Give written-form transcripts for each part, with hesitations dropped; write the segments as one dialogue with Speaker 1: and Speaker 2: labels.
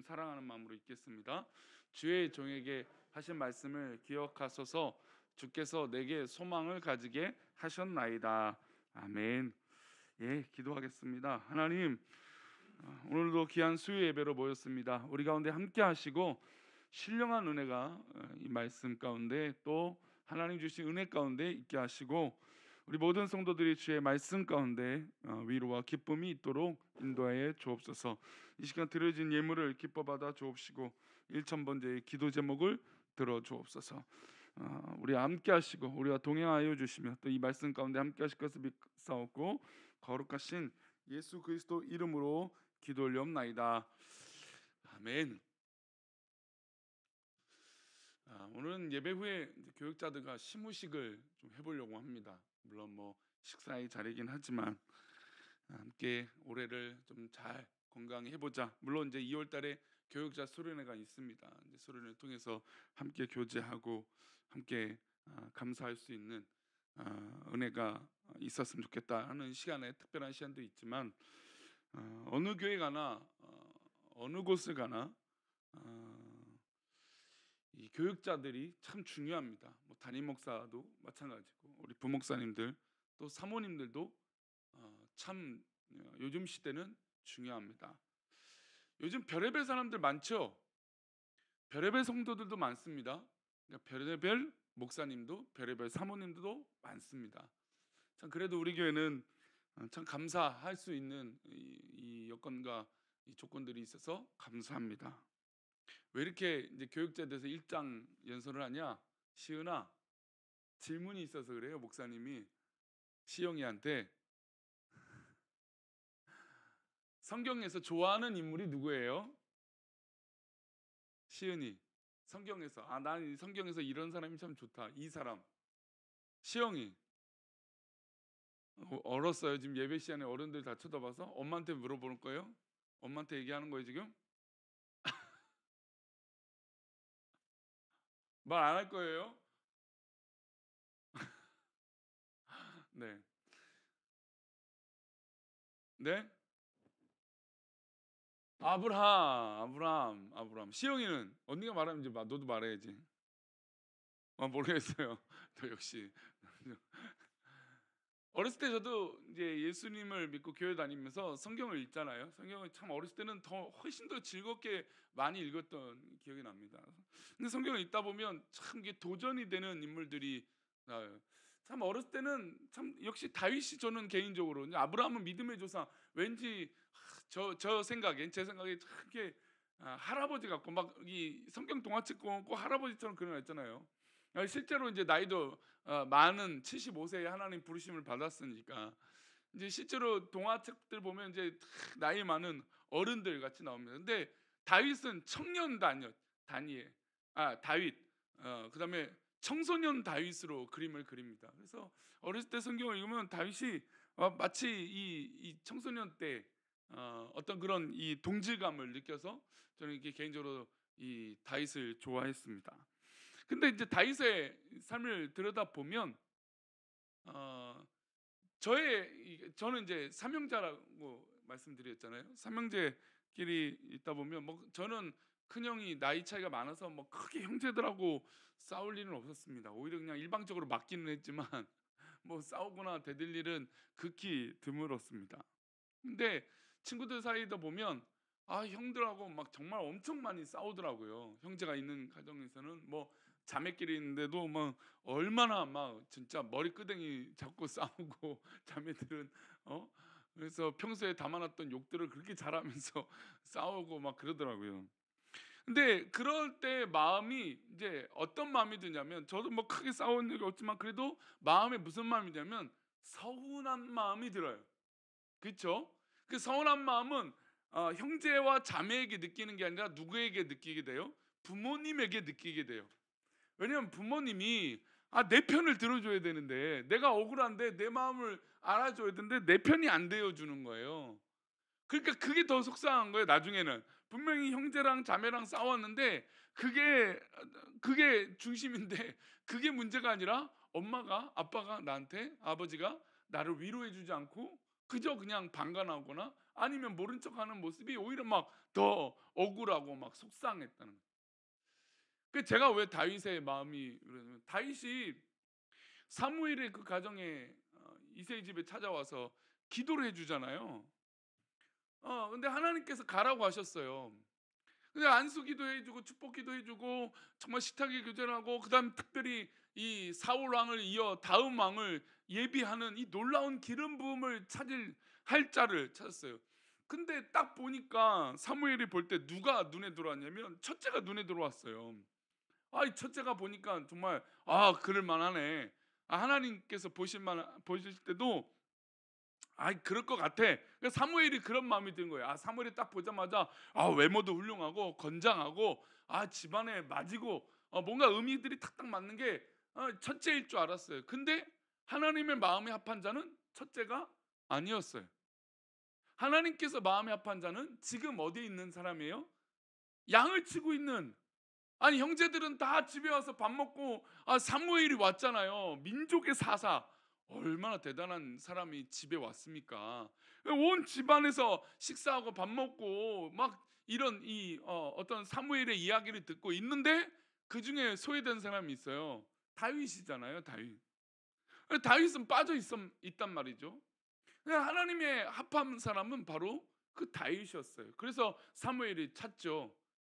Speaker 1: 사랑하는 마음으로 읽겠습니다. 주의 종에게 하신 말씀을 기억하소서. 주께서 내게 소망을 가지게 하셨나이다. 아멘. 예, 기도하겠습니다. 하나님, 오늘도 귀한 수요 예배로 모였습니다. 우리 가운데 함께 하시고 신령한 은혜가 이 말씀 가운데 또 하나님 주신 은혜 가운데 있게 하시고 우리 모든 성도들이 주의 말씀 가운데 위로와 기쁨이 있도록 인도하여 주옵소서. 이 시간 드려진 예물을 기뻐 받아 주옵시고 1,000번째의 기도 제목을 들어 주옵소서. 우리 함께 하시고 우리와 동행하여 주시며 또 이 말씀 가운데 함께 하실 것을 믿사옵고 거룩하신 예수 그리스도 이름으로 기도 올리옵나이다. 아멘. 오늘은 예배 후에 교육자들과 시무식을 좀 해보려고 합니다. 물론 뭐 식사의 자리긴 하지만 함께 올해를 좀 잘 건강히 해보자. 물론 이제 2월달에 교육자 수련회가 있습니다. 이제 수련회 통해서 함께 교제하고 함께 감사할 수 있는 은혜가 있었으면 좋겠다 하는 시간에 특별한 시간도 있지만 어느 교회 가나 어느 곳을 가나 이 교육자들이 참 중요합니다. 뭐 담임 목사도 마찬가지고 우리 부목사님들 또 사모님들도 참 요즘 시대는 중요합니다. 요즘 별의별 사람들 많죠. 별의별 성도들도 많습니다. 별의별 목사님도 별의별 사모님들도 많습니다. 참 그래도 우리 교회는 참 감사할 수 있는 이 여건과 이 조건들이 있어서 감사합니다. 왜 이렇게 이제 교육자에 대해서 일장 연설을 하냐? 시은아, 질문이 있어서 그래요. 목사님이 시영이한테 성경에서 좋아하는 인물이 누구예요? 시은이 성경에서 난 성경에서 이런 사람이 참 좋다. 이 사람. 시영이 얼었어요. 지금 예배 시간에 어른들 다 쳐다봐서 엄마한테 물어보는 거예요? 엄마한테 얘기하는 거예요 지금? 말 안 할 거예요? 네. 네? 아브라함. 시영이는 언니가 말하면 이제 너도 말해야지. 모르겠어요. 또 역시 어렸을 때 저도 이제 예수님을 믿고 교회 다니면서 성경을 읽잖아요. 성경을 참 어렸을 때는 훨씬 더 즐겁게 많이 읽었던 기억이 납니다. 근데 성경을 읽다 보면 참 이게 도전이 되는 인물들이 나와요. 참 어렸을 때는 참 역시 다윗이 저는 개인적으로 아브라함은 믿음의 조상 왠지 제 생각엔 이렇게 할아버지 같고 막 이 성경 동화책 꼭 할아버지처럼 그려놨잖아요. 실제로 이제 나이도 많은 75세에 하나님 부르심을 받았으니까 이제 실제로 동화책들 보면 이제 나이 많은 어른들 같이 나옵니다. 근데 다윗은 청년 다윗 그다음에 청소년 다윗으로 그림을 그립니다. 그래서 어렸을 때 성경을 읽으면 다윗이 마치 이 청소년 때 어떤 그런 이 동질감을 느껴서 저는 이게 개인적으로 이 다윗을 좋아했습니다. 근데 이제 다윗의 삶을 들여다 보면 저는 이제 삼형제라고 말씀드렸잖아요. 삼형제끼리 있다 보면 뭐 저는 큰 형이 나이 차이가 많아서 뭐 크게 형제들하고 싸울 일은 없었습니다. 오히려 그냥 일방적으로 맞기는 했지만 뭐 싸우거나 대들 일은 극히 드물었습니다. 근데 친구들 사이다 보면 형들하고 막 정말 엄청 많이 싸우더라고요. 형제가 있는 가정에서는 뭐 자매끼리 있는데도 막 얼마나 막 진짜 머리끄댕이 잡고 싸우고 자매들은 그래서 평소에 담아놨던 욕들을 그렇게 잘하면서 싸우고 막 그러더라고요. 근데 그럴 때 마음이 이제 어떤 마음이 드냐면 저도 뭐 크게 싸운 일이 없지만 그래도 마음에 무슨 마음이 드냐면 서운한 마음이 들어요. 그렇죠? 그 서운한 마음은 형제와 자매에게 느끼는 게 아니라 누구에게 느끼게 돼요? 부모님에게 느끼게 돼요. 왜냐하면 부모님이 내 편을 들어줘야 되는데 내가 억울한데 내 마음을 알아줘야 되는데 내 편이 안 되어주는 거예요. 그러니까 그게 더 속상한 거예요. 나중에는 분명히 형제랑 자매랑 싸웠는데 그게 중심인데 그게 문제가 아니라 아빠가 나한테 아버지가 나를 위로해주지 않고 그저 그냥 방관하거나 아니면 모른 척하는 모습이 오히려 막 더 억울하고 막 속상했다는 거예요. 그 제가 왜 다윗의 마음이 그러냐면 다윗이 사무엘의 그 가정에 이새의 집에 찾아와서 기도를 해주잖아요. 근데 하나님께서 가라고 하셨어요. 근데 안수기도 해주고 축복기도 해주고 정말 식탁에 교제하고 그다음 특별히 이 사울 왕을 이어 다음 왕을 예비하는 이 놀라운 기름 부음을 찾을 할 자를 찾았어요. 근데 딱 보니까 사무엘이 볼 때 누가 눈에 들어왔냐면 첫째가 눈에 들어왔어요. 이 첫째가 보니까 정말 그럴 만하네. 하나님께서 보실 때도 그럴 것 같아. 그러니까 사무엘이 그런 마음이 드는 거예요. 사무엘이 딱 보자마자 외모도 훌륭하고 건장하고 집안에 맞이고 뭔가 의미들이 탁탁 맞는 게 첫째일 줄 알았어요. 근데 하나님의 마음에 합한 자는 첫째가 아니었어요. 하나님께서 마음에 합한 자는 지금 어디에 있는 사람이에요? 양을 치고 있는. 형제들은 다 집에 와서 밥 먹고 사무엘이 왔잖아요. 민족의 사사. 얼마나 대단한 사람이 집에 왔습니까? 온 집안에서 식사하고 밥 먹고 막 이런 어떤 사무엘의 이야기를 듣고 있는데 그 중에 소외된 사람이 있어요. 다윗이잖아요, 다윗. 다윗은 빠져 있단 말이죠. 하나님의 합한 사람은 바로 그 다윗이었어요. 그래서 사무엘이 찾죠.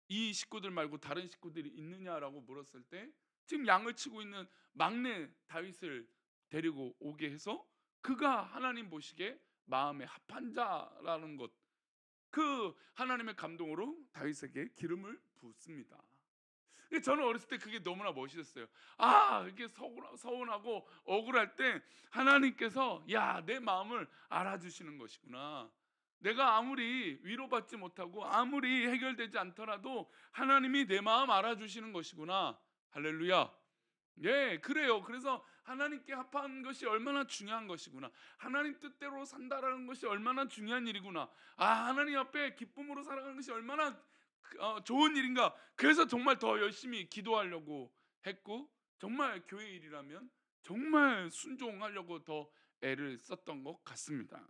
Speaker 1: 이 식구들 말고 다른 식구들이 있느냐라고 물었을 때 지금 양을 치고 있는 막내 다윗을 데리고 오게 해서 그가 하나님 보시기에 마음에 합한 자라는 것, 그 하나님의 감동으로 다윗에게 기름을 붓습니다. 저는 어렸을 때 그게 너무나 멋있었어요. 이렇게 서운하고 억울할 때 하나님께서 내 마음을 알아주시는 것이구나. 내가 아무리 위로받지 못하고 아무리 해결되지 않더라도 하나님이 내 마음 알아주시는 것이구나. 할렐루야. 예, 그래요. 그래서 하나님께 합한 것이 얼마나 중요한 것이구나. 하나님 뜻대로 산다라는 것이 얼마나 중요한 일이구나. 하나님 앞에 기쁨으로 살아가는 것이 얼마나 좋은 일인가. 그래서 정말 더 열심히 기도하려고 했고, 정말 교회 일이라면 정말 순종하려고 더 애를 썼던 것 같습니다.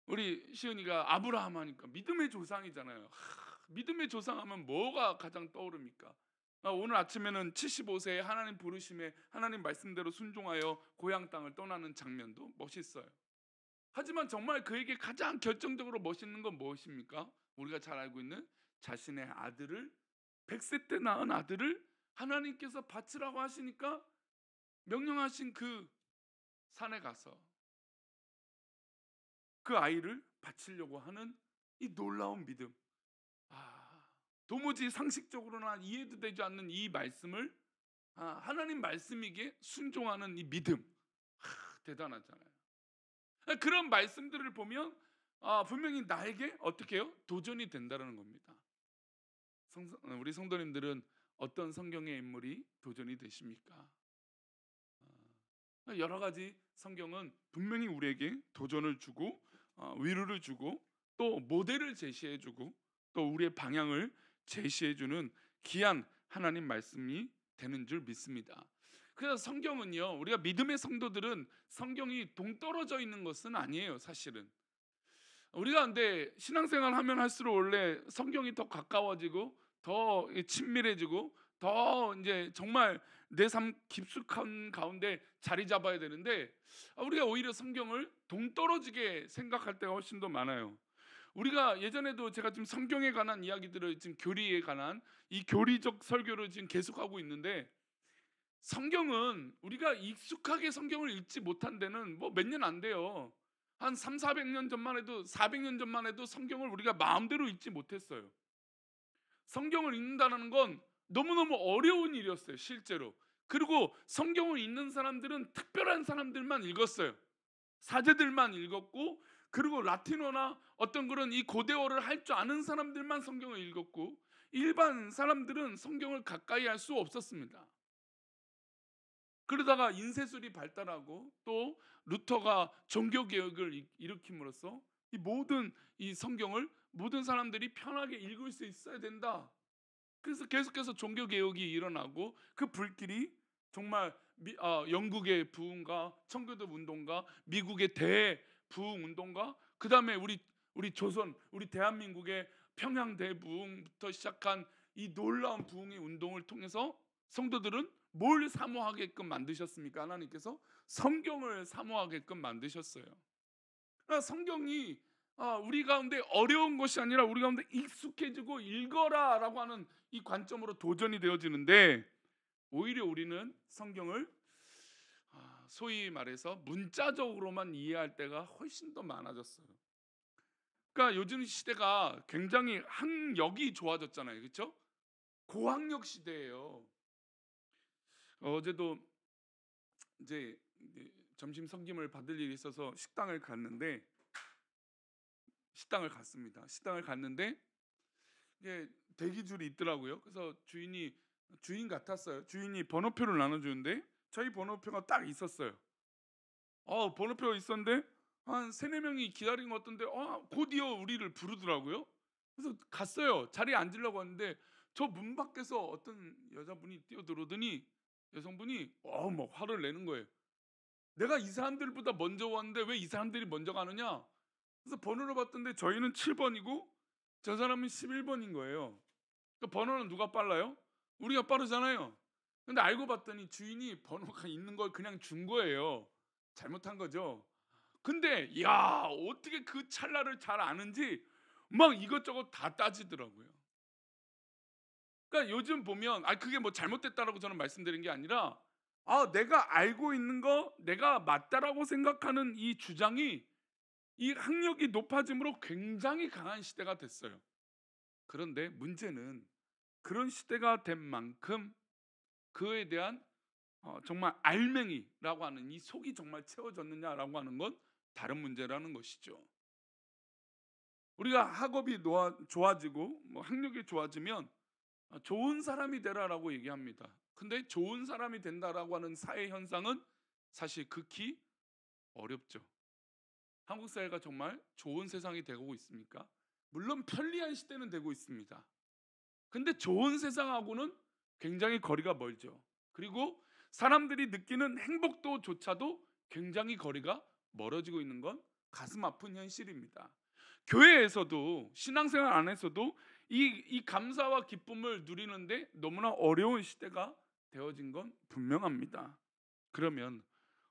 Speaker 1: 우리 시은이가 아브라함 하니까 믿음의 조상이잖아요. 믿음의 조상하면 뭐가 가장 떠오릅니까? 오늘 아침에는 75세에 하나님 부르심에 하나님 말씀대로 순종하여 고향 땅을 떠나는 장면도 멋있어요. 하지만 정말 그에게 가장 결정적으로 멋있는 건 무엇입니까? 우리가 잘 알고 있는 자신의 아들을, 100세 때 낳은 아들을 하나님께서 바치라고 하시니까 명령하신 그 산에 가서 그 아이를 바치려고 하는 이 놀라운 믿음. 도무지 상식적으로나 이해도 되지 않는 이 말씀을 하나님 말씀이기에 순종하는 이 믿음. 대단하잖아요. 그런 말씀들을 보면 분명히 나에게 어떻게 해요? 도전이 된다는 겁니다. 우리 성도님들은 어떤 성경의 인물이 도전이 되십니까? 여러 가지 성경은 분명히 우리에게 도전을 주고 위로를 주고 또 모델을 제시해 주고 또 우리의 방향을 제시해 주는 귀한 하나님 말씀이 되는 줄 믿습니다. 그래서 성경은요, 우리가 믿음의 성도들은 성경이 동떨어져 있는 것은 아니에요. 사실은 우리가 근데 신앙생활 하면 할수록 원래 성경이 더 가까워지고 더 친밀해지고 더 이제 정말 내 삶 깊숙한 가운데 자리 잡아야 되는데 우리가 오히려 성경을 동떨어지게 생각할 때가 훨씬 더 많아요. 우리가 예전에도 제가 지금 성경에 관한 이야기들을 지금 교리에 관한 이 교리적 설교를 지금 계속하고 있는데 성경은 우리가 익숙하게 성경을 읽지 못한 데는 뭐 몇 년 안 돼요. 한 3, 400년 전만 해도 400년 전만 해도 성경을 우리가 마음대로 읽지 못했어요. 성경을 읽는다는 건 너무너무 어려운 일이었어요, 실제로. 그리고 성경을 읽는 사람들은 특별한 사람들만 읽었어요. 사제들만 읽었고, 그리고 라틴어나 어떤 그런 이 고대어를 할 줄 아는 사람들만 성경을 읽었고, 일반 사람들은 성경을 가까이 할 수 없었습니다. 그러다가 인쇄술이 발달하고 또 루터가 종교 개혁을 일으킴으로써 이 모든 이 성경을 모든 사람들이 편하게 읽을 수 있어야 된다. 그래서 계속해서 종교 개혁이 일어나고 그 불길이 정말 영국의 부흥과 청교도 운동과 미국의 대부흥 운동과 그 다음에 우리 조선, 우리 대한민국의 평양 대부흥부터 시작한 이 놀라운 부흥의 운동을 통해서 성도들은 뭘 사모하게끔 만드셨습니까? 하나님께서 성경을 사모하게끔 만드셨어요. 그러니까 성경이 우리 가운데 어려운 것이 아니라 우리 가운데 익숙해지고 읽어라라고 하는 이 관점으로 도전이 되어지는데, 오히려 우리는 성경을 소위 말해서 문자적으로만 이해할 때가 훨씬 더 많아졌어요. 그러니까 요즘 시대가 굉장히 학력이 좋아졌잖아요, 그렇죠? 고학력 시대예요. 어제도 이제 점심 섬김을 받을 일이 있어서 식당을 갔습니다. 식당을 갔는데 이게 대기줄이 있더라고요. 그래서 주인 같았어요. 주인이 번호표를 나눠주는데 저희 번호표가 딱 있었어요. 번호표가 있었는데 한 3-4명이 기다린 것 같던데 곧이어 우리를 부르더라고요. 그래서 갔어요. 자리에 앉으려고 하는데 저 문 밖에서 어떤 여자분이 뛰어들어오더니, 여성분이 막 화를 내는 거예요. 내가 이 사람들보다 먼저 왔는데 왜 이 사람들이 먼저 가느냐. 그래서 번호를 봤던데 저희는 7번이고 저 사람은 11번인 거예요. 그 번호는 누가 빨라요? 우리가 빠르잖아요. 근데 알고 봤더니 주인이 번호가 있는 걸 그냥 준 거예요. 잘못한 거죠. 근데 야, 어떻게 그 찰나를 잘 아는지 막 이것저것 다 따지더라고요. 그러니까 요즘 보면 그게 뭐 잘못됐다라고 저는 말씀드린 게 아니라 내가 알고 있는 거, 내가 맞다라고 생각하는 이 주장이 이 학력이 높아짐으로 굉장히 강한 시대가 됐어요. 그런데 문제는 그런 시대가 된 만큼 그에 대한 정말 알맹이라고 하는 이 속이 정말 채워졌느냐라고 하는 건 다른 문제라는 것이죠. 우리가 학업이 좋아지고 학력이 좋아지면 좋은 사람이 되라라고 얘기합니다. 근데 좋은 사람이 된다라고 하는 사회 현상은 사실 극히 어렵죠. 한국 사회가 정말 좋은 세상이 되고 있습니까? 물론 편리한 시대는 되고 있습니다. 근데 좋은 세상하고는 굉장히 거리가 멀죠. 그리고 사람들이 느끼는 행복도조차도 굉장히 거리가 멀어지고 있는 건 가슴 아픈 현실입니다. 교회에서도, 신앙생활 안에서도 이 감사와 기쁨을 누리는데 너무나 어려운 시대가 되어진 건 분명합니다. 그러면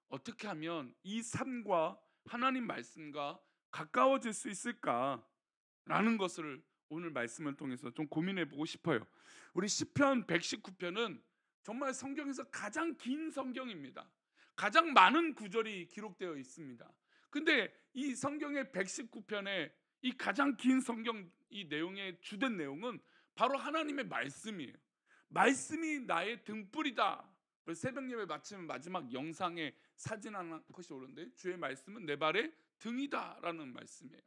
Speaker 1: 어떻게 하면 이 삶과 하나님 말씀과 가까워질 수 있을까라는 것을 오늘 말씀을 통해서 좀 고민해 보고 싶어요. 우리 시편 119편은 정말 성경에서 가장 긴 성경입니다. 가장 많은 구절이 기록되어 있습니다. 근데 이 성경의 119편에 이 가장 긴 성경 이 내용의 주된 내용은 바로 하나님의 말씀이에요. 말씀이 나의 등불이다. 새벽 예배 마치면 마지막 영상에 사진 하나 컷이 오는데 주의 말씀은 내 발의 등이다라는 말씀이에요.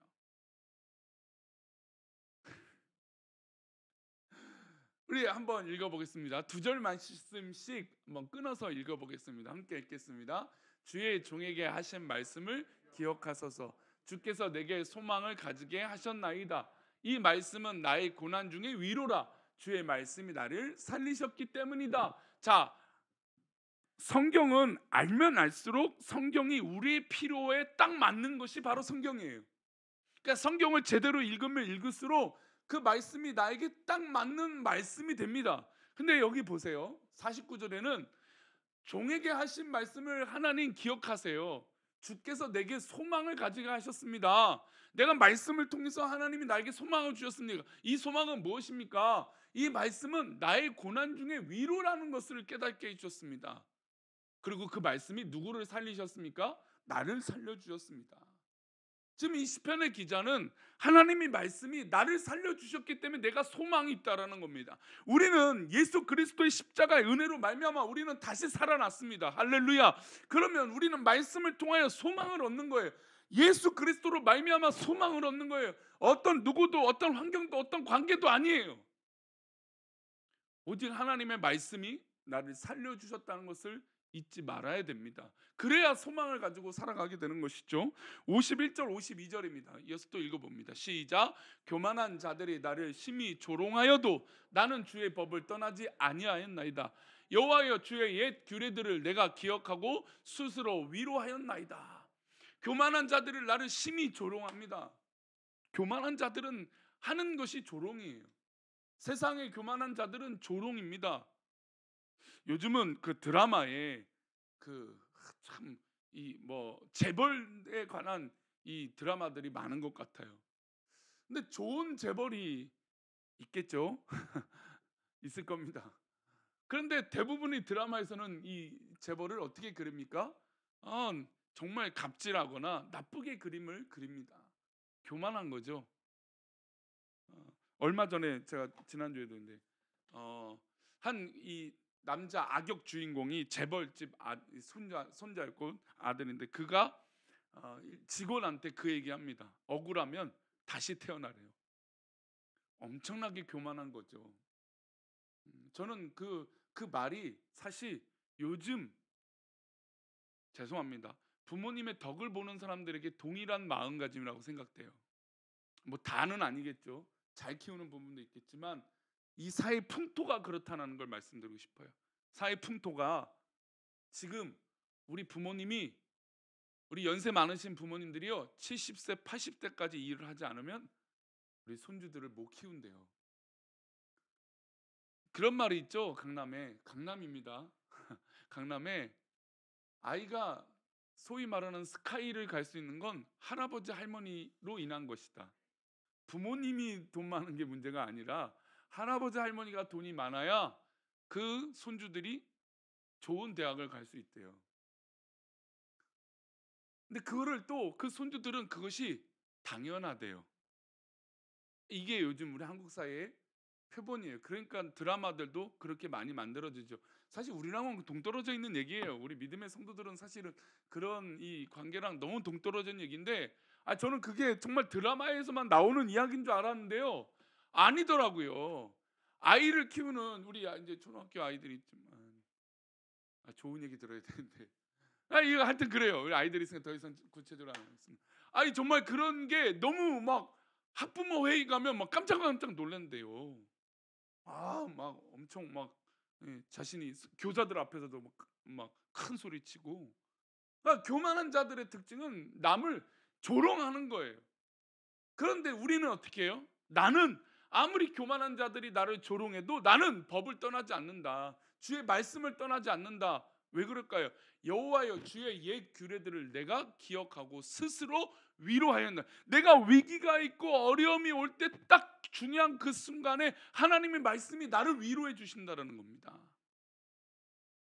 Speaker 1: 우리 한번 읽어보겠습니다. 2절 말씀씩 한번 끊어서 읽어보겠습니다. 함께 읽겠습니다. 주의 종에게 하신 말씀을 기억하소서. 주께서 내게 소망을 가지게 하셨나이다. 이 말씀은 나의 고난 중에 위로라. 주의 말씀이 나를 살리셨기 때문이다. 자, 성경은 알면 알수록 성경이 우리의 필요에 딱 맞는 것이 바로 성경이에요. 그러니까 성경을 제대로 읽으면 읽을수록 그 말씀이 나에게 딱 맞는 말씀이 됩니다. 근데 여기 보세요. 49절에는 종에게 하신 말씀을 하나님 기억하세요. 주께서 내게 소망을 가지게 하셨습니다. 내가 말씀을 통해서 하나님이 나에게 소망을 주셨습니다. 이 소망은 무엇입니까? 이 말씀은 나의 고난 중에 위로라는 것을 깨닫게 해주셨습니다. 그리고 그 말씀이 누구를 살리셨습니까? 나를 살려주셨습니다. 지금 이 시편의 기자는 하나님의 말씀이 나를 살려주셨기 때문에 내가 소망이 있다라는 겁니다. 우리는 예수 그리스도의 십자가의 은혜로 말미암아 우리는 다시 살아났습니다. 할렐루야. 그러면 우리는 말씀을 통하여 소망을 얻는 거예요. 예수 그리스도로 말미암아 소망을 얻는 거예요. 어떤 누구도, 어떤 환경도, 어떤 관계도 아니에요. 오직 하나님의 말씀이 나를 살려주셨다는 것을 잊지 말아야 됩니다. 그래야 소망을 가지고 살아가게 되는 것이죠. 51절 52절입니다. 이어서 또 읽어봅니다. 시작. 교만한 자들이 나를 심히 조롱하여도 나는 주의 법을 떠나지 아니하였나이다. 여호와여, 주의 옛 규례들을 내가 기억하고 스스로 위로하였나이다. 교만한 자들을 나를 심히 조롱합니다. 교만한 자들은 하는 것이 조롱이에요. 세상의 교만한 자들은 조롱입니다. 요즘은 그 드라마에 그 참 이 뭐 재벌에 관한 이 드라마들이 많은 것 같아요. 근데 좋은 재벌이 있겠죠? 있을 겁니다. 그런데 대부분의 드라마에서는 이 재벌을 어떻게 그립니까? 아, 정말 갑질하거나 나쁘게 그림을 그립니다. 교만한 거죠. 얼마 전에 제가 지난주에도 근데 한 이 남자 악역 주인공이 재벌집 손자였고 아들인데 그가 직원한테 그 얘기합니다. 억울하면 다시 태어나래요. 엄청나게 교만한 거죠. 저는 그 말이 사실 요즘 죄송합니다. 부모님의 덕을 보는 사람들에게 동일한 마음가짐이라고 생각돼요. 뭐 다는 아니겠죠. 잘 키우는 부분도 있겠지만 이 사회 풍토가 그렇다는 걸 말씀드리고 싶어요. 사회 풍토가 지금 우리 부모님이 우리 연세 많으신 부모님들이요 70세 80세까지 일을 하지 않으면 우리 손주들을 못 키운대요. 그런 말이 있죠. 강남입니다. 강남에 아이가 소위 말하는 스카이를 갈 수 있는 건 할아버지 할머니로 인한 것이다. 부모님이 돈 많은 게 문제가 아니라 할아버지 할머니가 돈이 많아야 그 손주들이 좋은 대학을 갈 수 있대요. 근데 그거를 또 그 손주들은 그것이 당연하대요. 이게 요즘 우리 한국 사회의 표본이에요. 그러니까 드라마들도 그렇게 많이 만들어지죠. 사실 우리랑은 동떨어져 있는 얘기예요. 우리 믿음의 성도들은 사실은 그런 이 관계랑 너무 동떨어진 얘기인데 저는 그게 정말 드라마에서만 나오는 이야기인 줄 알았는데요. 아니더라고요. 아이를 키우는 우리 이제 초등학교 아이들이 있지만 좋은 얘기 들어야 되는데 이거 하여튼 그래요. 우리 아이들이 있으니까 더 이상 구체적으로 안 하겠습니다. 정말 그런 게 너무 막 학부모 회의 가면 막 깜짝깜짝 놀란대요. 막 엄청 막 자신이 교사들 앞에서도 막 큰 소리 치고. 그러니까 교만한 자들의 특징은 남을 조롱하는 거예요. 그런데 우리는 어떻게 해요? 나는 아무리 교만한 자들이 나를 조롱해도 나는 법을 떠나지 않는다. 주의 말씀을 떠나지 않는다. 왜 그럴까요? 여호와여 주의 옛 규례들을 내가 기억하고 스스로 위로하였나. 내가 위기가 있고 어려움이 올 때 딱 중요한 그 순간에 하나님의 말씀이 나를 위로해 주신다라는 겁니다.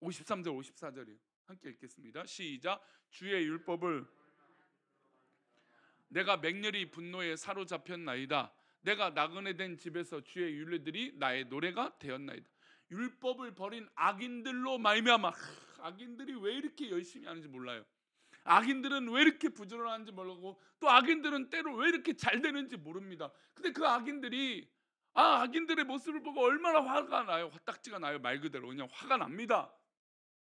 Speaker 1: 53절 54절이요. 함께 읽겠습니다. 시작. 주의 율법을 내가 맹렬히 분노에 사로잡혔나이다. 내가 나그네 된 집에서 주의 율례들이 나의 노래가 되었나이다. 율법을 버린 악인들로 말미암아. 악인들이 왜 이렇게 열심히 하는지 몰라요. 악인들은 왜 이렇게 부지런한지 모르고 또 악인들은 때로 왜 이렇게 잘 되는지 모릅니다. 근데 그 악인들이 악인들의 모습을 보고 얼마나 화가 나요. 화딱지가 나요. 말 그대로 그냥 화가 납니다.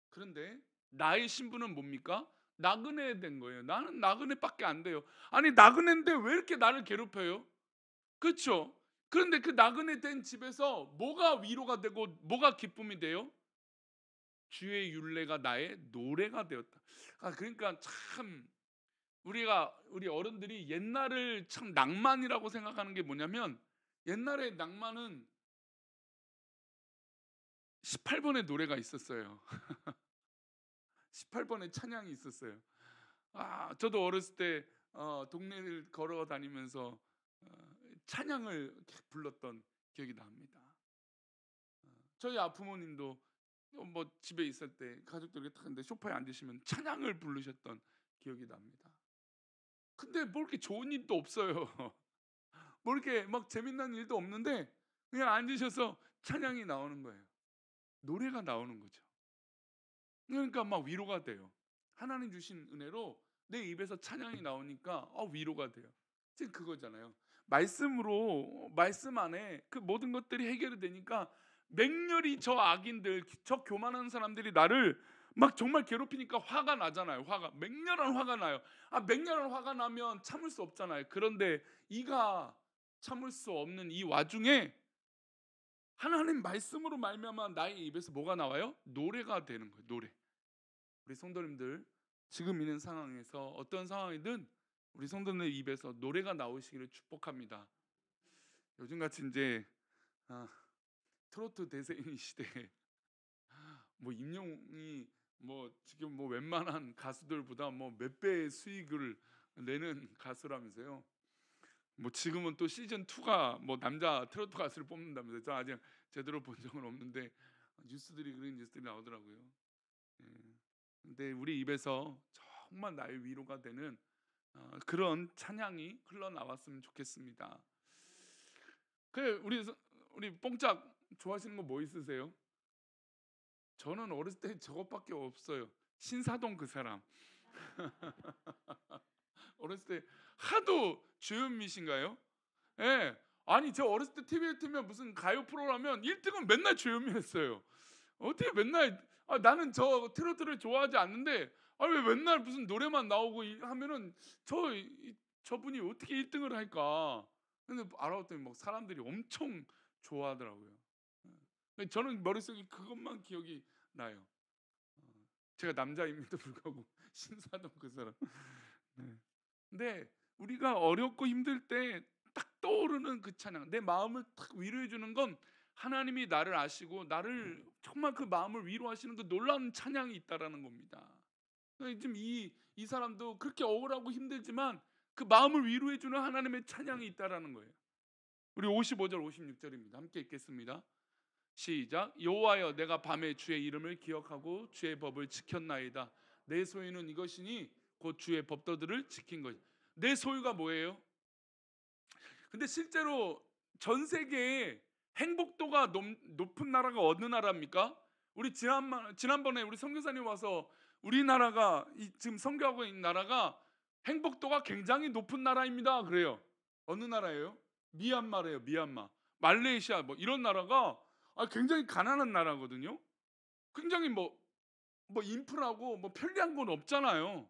Speaker 1: 그런데 나의 신분은 뭡니까? 나그네 된 거예요. 나는 나그네밖에 안 돼요. 아니 나그네인데 왜 이렇게 나를 괴롭혀요? 그렇죠? 그런데 그 나그네 된 집에서 뭐가 위로가 되고 뭐가 기쁨이 돼요? 주의 율례가 나의 노래가 되었다. 그러니까 참 우리 어른들이 옛날을 참 낭만이라고 생각하는 게 뭐냐면 옛날에 낭만은 18번의 노래가 있었어요. 18번의 찬양이 있었어요. 저도 어렸을 때 동네를 걸어 다니면서 찬양을 불렀던 기억이 납니다. 저희 부모님도 뭐 집에 있을 때 가족들이 딱 근데 소파에 앉으시면 찬양을 부르셨던 기억이 납니다. 근데 뭐 이렇게 좋은 일도 없어요. 뭐 이렇게 막 재밌는 일도 없는데 그냥 앉으셔서 찬양이 나오는 거예요. 노래가 나오는 거죠. 그러니까 막 위로가 돼요. 하나님 주신 은혜로 내 입에서 찬양이 나오니까 위로가 돼요. 지금 그거잖아요. 말씀 안에 그 모든 것들이 해결이 되니까 맹렬히 저 악인들, 저 교만한 사람들이 나를 막 정말 괴롭히니까 화가 나잖아요. 맹렬한 화가 나요. 맹렬한 화가 나면 참을 수 없잖아요. 그런데 이가 참을 수 없는 이 와중에 하나님 말씀으로 말미암아 나의 입에서 뭐가 나와요? 노래가 되는 거예요. 노래. 우리 성도님들 지금 있는 상황에서 어떤 상황이든 우리 성도들 입에서 노래가 나오시기를 축복합니다. 요즘같이 이제 아, 트로트 대세인 시대에 뭐 임영웅이 뭐 지금 뭐 웬만한 가수들보다 뭐 몇 배의 수익을 내는 가수라면서요. 뭐 지금은 또 시즌 2가 뭐 남자 트로트 가수를 뽑는다면서요. 저 아직 제대로 본 적은 없는데 뉴스들이 그런 뉴스들이 나오더라고요. 예. 근데 우리 입에서 정말 나의 위로가 되는 그런 찬양이 흘러나왔으면 좋겠습니다. 우리 뽕짝 좋아하시는 거 뭐 있으세요? 저는 어렸을 때 저것밖에 없어요. 신사동 그 사람. 어렸을 때 하도 주현미신가요? 예. 아니 저 어렸을 때 TV에 틀면 무슨 가요 프로라면 1등은 맨날 주현미였어요. 어떻게 맨날 나는 저 트로트를 좋아하지 않는데 왜 맨날 무슨 노래만 나오고 하면은 저분이 어떻게 1등을 할까? 근데 알아봤더니 막 사람들이 엄청 좋아하더라고요. 예. 저는 머릿속에 그것만 기억이 나요. 제가 남자임에도 불구하고 신사동 그 사람. 네. 근데 우리가 어렵고 힘들 때 딱 떠오르는 그 찬양, 내 마음을 딱 위로해 주는 건 하나님이 나를 아시고 나를 정말 그 마음을 위로하시는 그 놀라운 찬양이 있다라는 겁니다. 지금 이 사람도 그렇게 억울하고 힘들지만 그 마음을 위로해 주는 하나님의 찬양이 있다라는 거예요. 우리 55절 56절입니다. 함께 읽겠습니다. 시작. 여호와여 내가 밤에 주의 이름을 기억하고 주의 법을 지켰나이다. 내 소유는 이것이니 곧 주의 법도들을 지킨 것. 내 소유가 뭐예요? 근데 실제로 전 세계에 행복도가 높은 나라가 어느 나라입니까? 우리 지난번에 우리 선교사님 와서 우리나라가 지금 선교하고 있는 나라가 행복도가 굉장히 높은 나라입니다. 그래요. 어느 나라예요? 미얀마래요. 미얀마. 말레이시아 뭐 이런 나라가 굉장히 가난한 나라거든요. 굉장히 뭐 인프라고 뭐 편리한 건 없잖아요.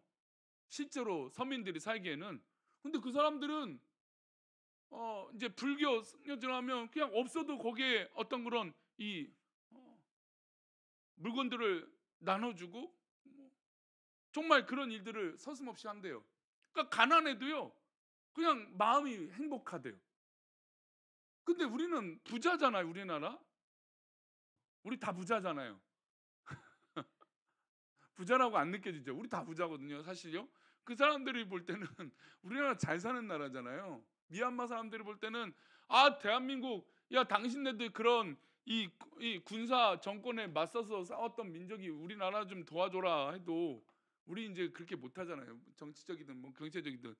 Speaker 1: 실제로 서민들이 살기에는. 근데 그 사람들은 이제 불교 승려들하면 그냥 없어도 거기에 어떤 그런 이 물건들을 나눠주고 정말 그런 일들을 서슴없이 한대요. 그러니까 가난해도요 그냥 마음이 행복하대요. 근데 우리는 부자잖아요. 우리나라 우리 다 부자잖아요. 부자라고 안 느껴지죠. 우리 다 부자거든요. 사실요. 그 사람들이 볼 때는 우리나라 잘 사는 나라잖아요. 미얀마 사람들이 볼 때는 대한민국 야 당신네들 그런 이 군사 정권에 맞서서 싸웠던 민족이 우리나라 좀 도와줘라 해도 우리 이제 그렇게 못하잖아요. 정치적이든 뭐 경제적이든.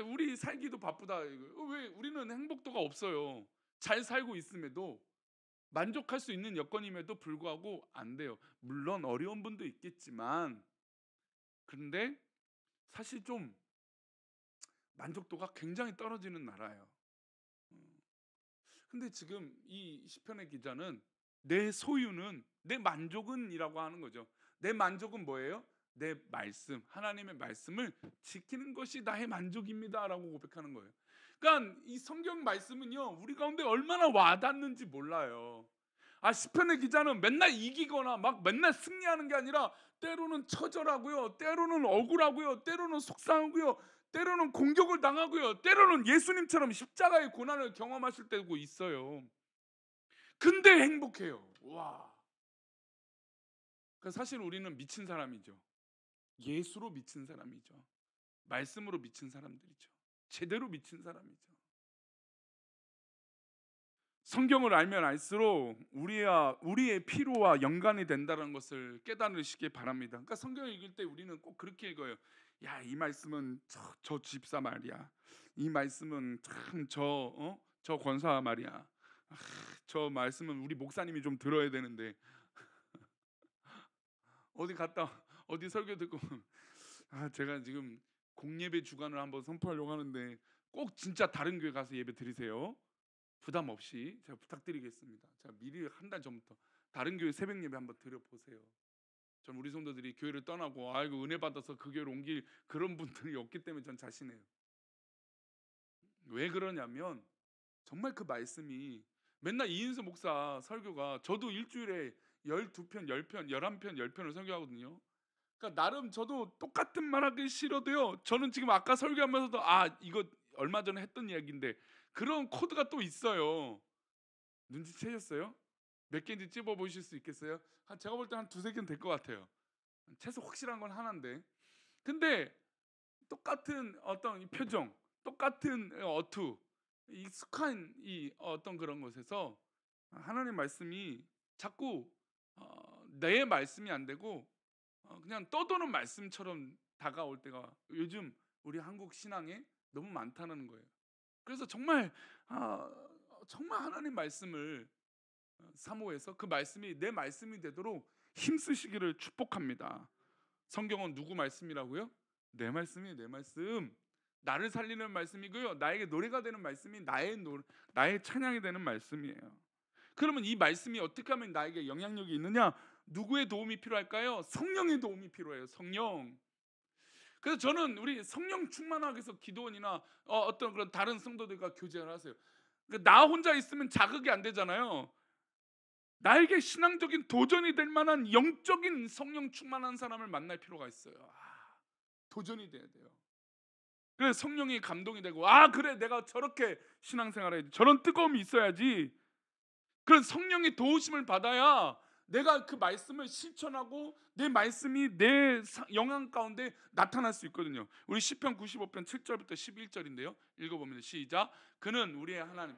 Speaker 1: 우리 살기도 바쁘다. 왜 우리는 행복도가 없어요. 잘 살고 있음에도 만족할 수 있는 여건임에도 불구하고 안 돼요. 물론 어려운 분도 있겠지만 그런데 사실 좀 만족도가 굉장히 떨어지는 나라예요. 근데 지금 이 시편의 기자는 내 소유는 내 만족은이라고 하는 거죠. 내 만족은 뭐예요? 내 말씀, 하나님의 말씀을 지키는 것이 나의 만족입니다라고 고백하는 거예요. 그러니까 이 성경 말씀은요 우리 가운데 얼마나 와닿는지 몰라요. 시편의 기자는 맨날 이기거나 막 맨날 승리하는 게 아니라 때로는 처절하고요, 때로는 억울하고요, 때로는 속상하고요, 때로는 공격을 당하고요, 때로는 예수님처럼 십자가의 고난을 경험하실 때도 있어요. 근데 행복해요. 와. 사실 우리는 미친 사람이죠. 예수로 미친 사람이죠. 말씀으로 미친 사람들이죠. 제대로 미친 사람이죠. 성경을 알면 알수록 우리의 피로와 연관이 된다는 것을 깨달으시기 바랍니다. 그러니까 성경을 읽을 때 우리는 꼭 그렇게 읽어요. 야, 이 말씀은 저 집사 말이야. 이 말씀은 참 저 권사 말이야. 저 말씀은 우리 목사님이 좀 들어야 되는데 어디 설교 듣고 제가 지금 공예배 주간을 한번 선포하려고 하는데 꼭 진짜 다른 교회 가서 예배 드리세요. 부담 없이 제가 부탁드리겠습니다. 제가 미리 한 달 전부터 다른 교회 새벽 예배 한번 드려보세요. 전 우리 성도들이 교회를 떠나고 이거 은혜 받아서 그 교회로 옮길 그런 분들이 없기 때문에 전 자신해요. 왜 그러냐면 정말 그 말씀이 맨날 이인수 목사 설교가 저도 일주일에 12편, 10편, 11편, 10편을 설교하거든요. 그러니까 나름 저도 똑같은 말 하기 싫어도요. 저는 지금 아까 설교하면서도 이거 얼마 전에 했던 이야기인데 그런 코드가 또 있어요. 눈치채셨어요? 몇 개인지 찝어 보실 수 있겠어요? 제가 볼 때 한 두세 개는 될 것 같아요. 최소 확실한 건 하나인데. 근데 똑같은 어떤 이 표정, 똑같은 어투, 익숙한 이 어떤 그런 것에서 하나님 말씀이 자꾸 내 말씀이 안 되고 그냥 떠도는 말씀처럼 다가올 때가 요즘 우리 한국 신앙에 너무 많다는 거예요. 그래서 정말 아, 정말 하나님 말씀을 사모해서 그 말씀이 내 말씀이 되도록 힘쓰시기를 축복합니다. 성경은 누구 말씀이라고요? 내 말씀이에요. 내 말씀. 나를 살리는 말씀이고요. 나에게 노래가 되는 말씀이 나의 찬양이 되는 말씀이에요. 그러면 이 말씀이 어떻게 하면 나에게 영향력이 있느냐? 누구의 도움이 필요할까요? 성령의 도움이 필요해요. 성령. 그래서 저는 우리 성령 충만하기 위해서 기도원이나 어떤 그런 다른 성도들과 교제를 하세요. 그러니까 나 혼자 있으면 자극이 안 되잖아요. 나에게 신앙적인 도전이 될 만한 영적인 성령 충만한 사람을 만날 필요가 있어요. 도전이 돼야 돼요. 그래서 성령이 감동이 되고 그래 내가 저렇게 신앙생활을 해야지, 저런 뜨거움이 있어야지. 그런 성령의 도우심을 받아야 내가 그 말씀을 실천하고 내 말씀이 내 영향 가운데 나타날 수 있거든요. 우리 시편 95편 7절부터 11절인데요. 읽어보면 시작. 그는 우리의 하나님.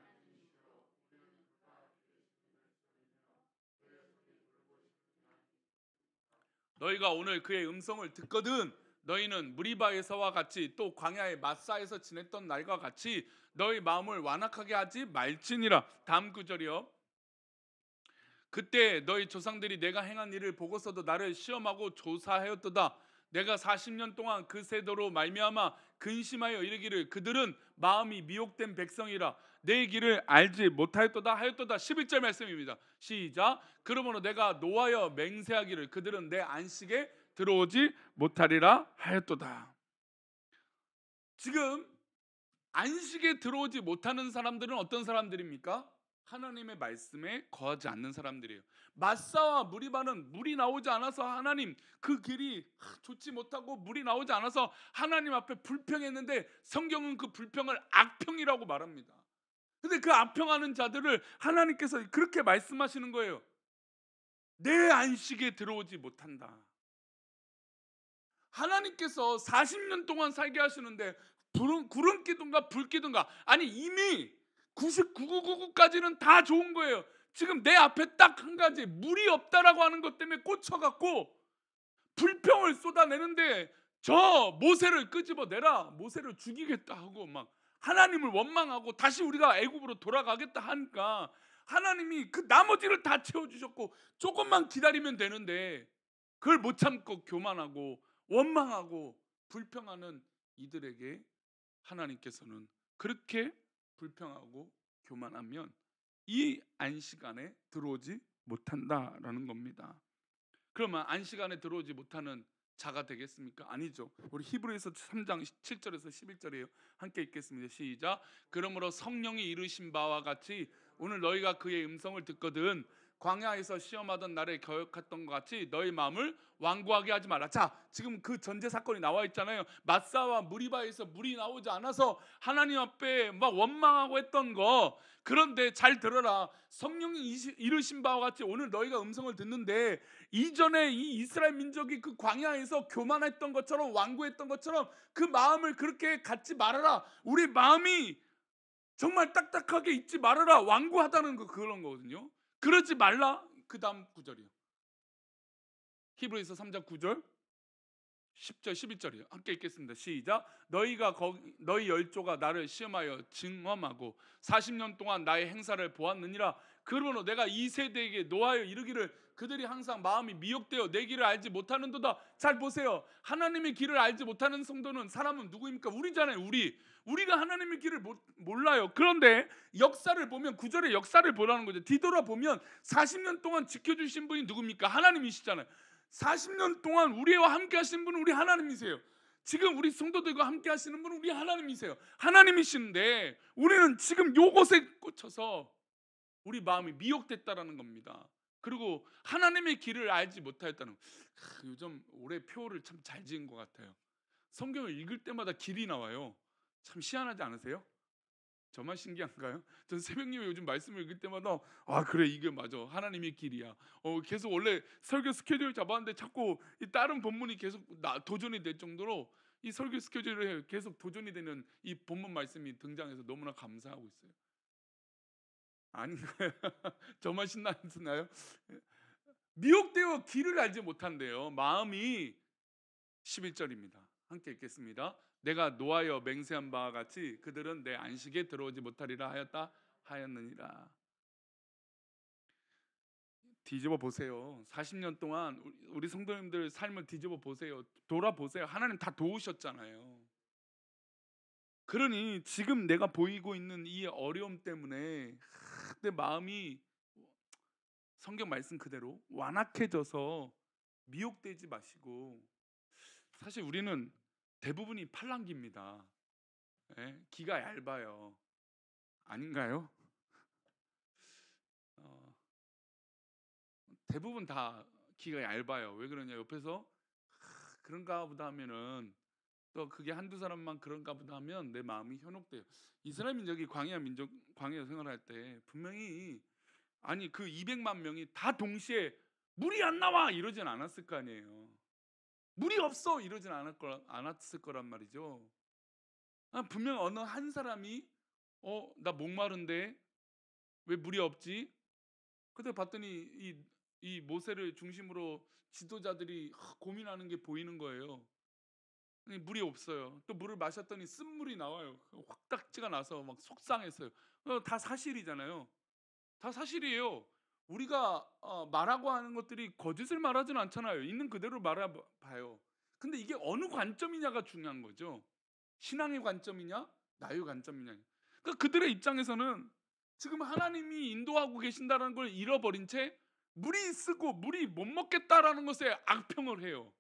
Speaker 1: 너희가 오늘 그의 음성을 듣거든 너희는 무리바에서와 같이 또 광야의 마사에서 지냈던 날과 같이 너희 마음을 완악하게 하지 말지니라. 다음 구절이요. 그때 너희 조상들이 내가 행한 일을 보고서도 나를 시험하고 조사하였도다. 내가 40년 동안 그 세대로 말미암아 근심하여 이르기를 그들은 마음이 미혹된 백성이라 내 길을 알지 못하였도다 하였도다. 11절 말씀입니다. 시작. 그러므로 내가 노하여 맹세하기를 그들은 내 안식에 들어오지 못하리라 하였도다. 지금 안식에 들어오지 못하는 사람들은 어떤 사람들입니까? 하나님의 말씀에 거하지 않는 사람들이에요. 마사와 무리바는 물이 나오지 않아서 하나님 그 길이 좋지 못하고 물이 나오지 않아서 하나님 앞에 불평했는데 성경은 그 불평을 악평이라고 말합니다. 근데 그 악평하는 자들을 하나님께서 그렇게 말씀하시는 거예요. 내 안식에 들어오지 못한다. 하나님께서 40년 동안 살게 하시는데 구름 기둥과 불 기둥과 아니 이미 99,999까지는 다 좋은 거예요. 지금 내 앞에 딱 한 가지 물이 없다라고 하는 것 때문에 꽂혀갖고 불평을 쏟아내는데 저 모세를 끄집어내라, 모세를 죽이겠다 하고 막 하나님을 원망하고 다시 우리가 애굽으로 돌아가겠다 하니까 하나님이 그 나머지를 다 채워주셨고 조금만 기다리면 되는데 그걸 못 참고 교만하고 원망하고 불평하는 이들에게 하나님께서는 그렇게 불평하고 교만하면 이 안식 안에 들어오지 못한다라는 겁니다. 그러면 안식 안에 들어오지 못하는 자가 되겠습니까? 아니죠. 우리 히브리서 3장 7절에서 11절이에요. 함께 읽겠습니다. 시작. 그러므로 성령이 이르신 바와 같이 오늘 너희가 그의 음성을 듣거든 광야에서 시험하던 날에 교역했던 것 같이 너희 마음을 완고하게 하지 마라. 자, 지금 그 전제 사건이 나와 있잖아요. 마사와 무리바에서 물이 나오지 않아서 하나님 앞에 막 원망하고 했던 거. 그런데 잘 들어라. 성령이 이르신 바와 같이 오늘 너희가 음성을 듣는데 이전에 이 이스라엘 민족이 그 광야에서 교만했던 것처럼 완고했던 것처럼 그 마음을 그렇게 갖지 말아라. 우리 마음이 정말 딱딱하게 있지 말아라. 완고하다는 거 그런 거거든요. 그러지 말라. 그 다음 구절이요. 히브리서 3장 9절 10절 11절이요. 함께 읽겠습니다. 시작. 너희 열조가 나를 시험하여 증험하고 40년 동안 나의 행사를 보았느니라. 그러므로 내가 이 세대에게 노하여 이르기를 그들이 항상 마음이 미혹되어 내 길을 알지 못하는도다. 잘 보세요. 하나님의 길을 알지 못하는 성도는 사람은 누구입니까? 우리잖아요. 우리가 하나님의 길을 몰라요. 그런데 역사를 보면 구절의 역사를 보라는 거죠. 뒤돌아보면 40년 동안 지켜주신 분이 누굽니까? 하나님이시잖아요. 40년 동안 우리와 함께 하신 분은 우리 하나님이세요. 지금 우리 성도들과 함께 하시는 분은 우리 하나님이세요. 하나님이신데 우리는 지금 요것에 꽂혀서 우리 마음이 미혹됐다라는 겁니다. 그리고 하나님의 길을 알지 못하였다는 거. 요즘 올해 표를 참 잘 지은 것 같아요. 성경을 읽을 때마다 길이 나와요. 참 희한하지 않으세요? 저만 신기한가요? 전 새벽님이 요즘 말씀을 읽을 때마다 아 그래 이게 맞아 하나님의 길이야. 계속 원래 설교 스케줄 잡았는데 자꾸 이 다른 본문이 계속 도전이 될 정도로 이 설교 스케줄에 계속 도전이 되는 이 본문 말씀이 등장해서 너무나 감사하고 있어요. 아닌가요? 저만 신나나요? 미혹되어 길을 알지 못한대요. 마음이 11절입니다. 함께 읽겠습니다. 내가 노하여 맹세한 바와 같이 그들은 내 안식에 들어오지 못하리라 하였느니라. 뒤집어 보세요. 40년 동안 우리 성도님들 삶을 뒤집어 보세요. 돌아보세요. 하나님 다 도우셨잖아요. 그러니 지금 내가 보이고 있는 이 어려움 때문에 내 마음이 성경 말씀 그대로 완악해져서 미혹되지 마시고, 사실 우리는 대부분이 팔랑귀입니다. 예? 기가 얇아요. 아닌가요? 어, 대부분 다 기가 얇아요. 왜 그러냐? 옆에서 그런가 보다 하면은 또 그게 한두 사람만 그런가 보다 하면 내 마음이 현혹돼요. 이스라엘 민족이 광야 생활할 때 분명히 아니 그 200만 명이 다 동시에 물이 안 나와 이러진 않았을 거 아니에요. 물이 없어 이러진 않았을 거란 말이죠. 분명 어느 한 사람이 나 목마른데 왜 물이 없지? 그때 봤더니 이 모세를 중심으로 지도자들이 고민하는 게 보이는 거예요. 물이 없어요. 또 물을 마셨더니 쓴물이 나와요. 확딱지가 나서 막 속상했어요. 다 사실이잖아요. 다 사실이에요. 우리가 말하고 하는 것들이 거짓을 말하지는 않잖아요. 있는 그대로 말해봐요. 근데 이게 어느 관점이냐가 중요한 거죠. 신앙의 관점이냐 나의 관점이냐. 그러니까 그들의 입장에서는 지금 하나님이 인도하고 계신다는 걸 잃어버린 채 물이 쓰고 물이 못 먹겠다라는 것에 악평을 해요.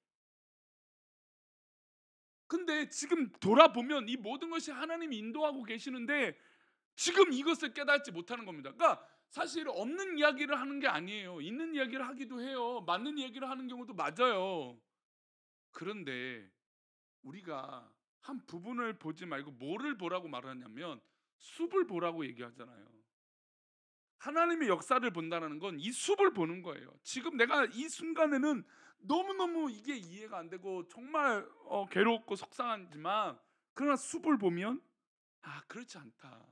Speaker 1: 근데 지금 돌아보면 이 모든 것이 하나님이 인도하고 계시는데 지금 이것을 깨닫지 못하는 겁니다. 그러니까 사실 없는 이야기를 하는 게 아니에요. 있는 이야기를 하기도 해요. 맞는 이야기를 하는 경우도 맞아요. 그런데 우리가 한 부분을 보지 말고 뭐를 보라고 말하냐면 숲을 보라고 얘기하잖아요. 하나님의 역사를 본다는 건 이 숲을 보는 거예요. 지금 내가 이 순간에는 너무너무 이게 이해가 안 되고 정말 괴롭고 속상하지만 그러나 숲을 보면 그렇지 않다.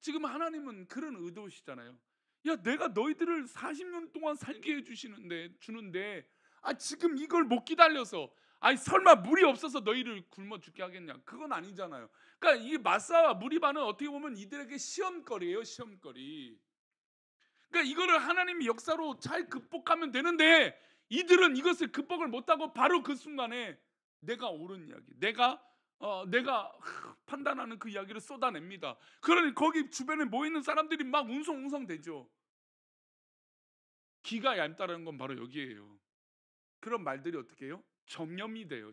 Speaker 1: 지금 하나님은 그런 의도시잖아요. 야 내가 너희들을 40년 동안 살게 주는데 지금 이걸 못 기다려서 설마 물이 없어서 너희를 굶어 죽게 하겠냐? 그건 아니잖아요. 그러니까 이 마사와 무리바는 어떻게 보면 이들에게 시험거리예요. 시험거리. 그러니까 이거를 하나님의 역사로 잘 극복하면 되는데 이들은 이것을 극복을 못하고 바로 그 순간에 내가 옳은 이야기, 내가 판단하는 그 이야기를 쏟아냅니다. 그러니 거기 주변에 모이는 사람들이 막 웅성웅성대죠. 기가 얇다는 건 바로 여기에요. 그런 말들이 어떻게 해요? 점염이 돼요.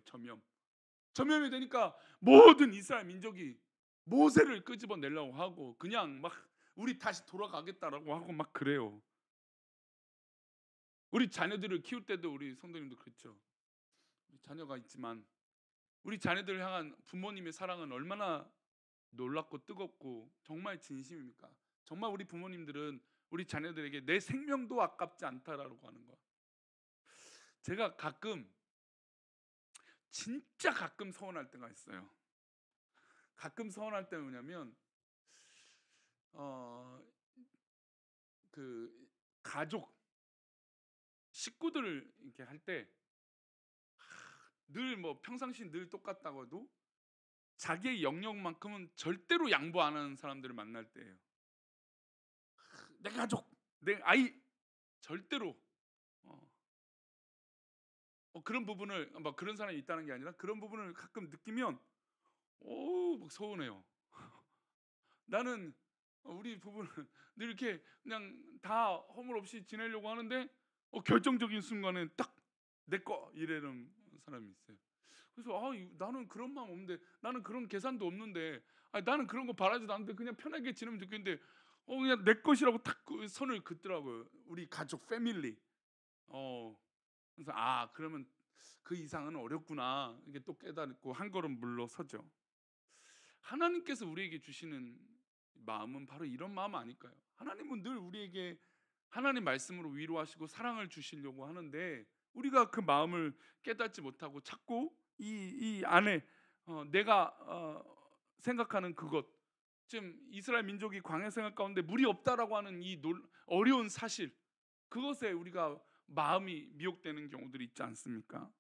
Speaker 1: 점염이 되니까 모든 이스라엘 민족이 모세를 끄집어내려고 하고 그냥 막 우리 다시 돌아가겠다라고 하고 막 그래요. 우리 자녀들을 키울 때도 우리 성도님도 그렇죠. 우리 자녀가 있지만 우리 자녀들을 향한 부모님의 사랑은 얼마나 놀랍고 뜨겁고 정말 진심입니까? 정말 우리 부모님들은 우리 자녀들에게 내 생명도 아깝지 않다라고 하는 거. 제가 진짜 가끔 서운할 때가 있어요. 가끔 서운할 때는 뭐냐면 그 가족 식구들을 이렇게 할 때 늘 뭐 평상시 늘 똑같다고 해도 자기의 영역만큼은 절대로 양보 안 하는 사람들을 만날 때예요. 내 가족, 내 아이 절대로 그런 부분을 막 그런 사람이 있다는 게 아니라 그런 부분을 가끔 느끼면 막 서운해요. 나는 우리 부부는 늘 이렇게 그냥 다 허물 없이 지내려고 하는데 결정적인 순간에 딱 내 거 이래는 사람이 있어요. 그래서 나는 그런 마음 없는데 나는 그런 계산도 없는데 나는 그런 거 바라지도 않는데 그냥 편하게 지내면 좋겠는데 그냥 내 것이라고 탁 선을 긋더라고요. 우리 가족 패밀리. 그래서 그러면 그 이상은 어렵구나. 이게 또 깨닫고 한 걸음 물러서죠. 하나님께서 우리에게 주시는 마음은 바로 이런 마음 아닐까요? 하나님은 늘 우리에게 하나님 말씀으로 위로하시고 사랑을 주시려고 하는데 우리가 그 마음을 깨닫지 못하고 자꾸 이 안에 내가 생각하는 그것, 지금 이스라엘 민족이 광야 생활 가운데 물이 없다라고 하는 이 어려운 사실, 그것에 우리가 마음이 미혹되는 경우들이 있지 않습니까?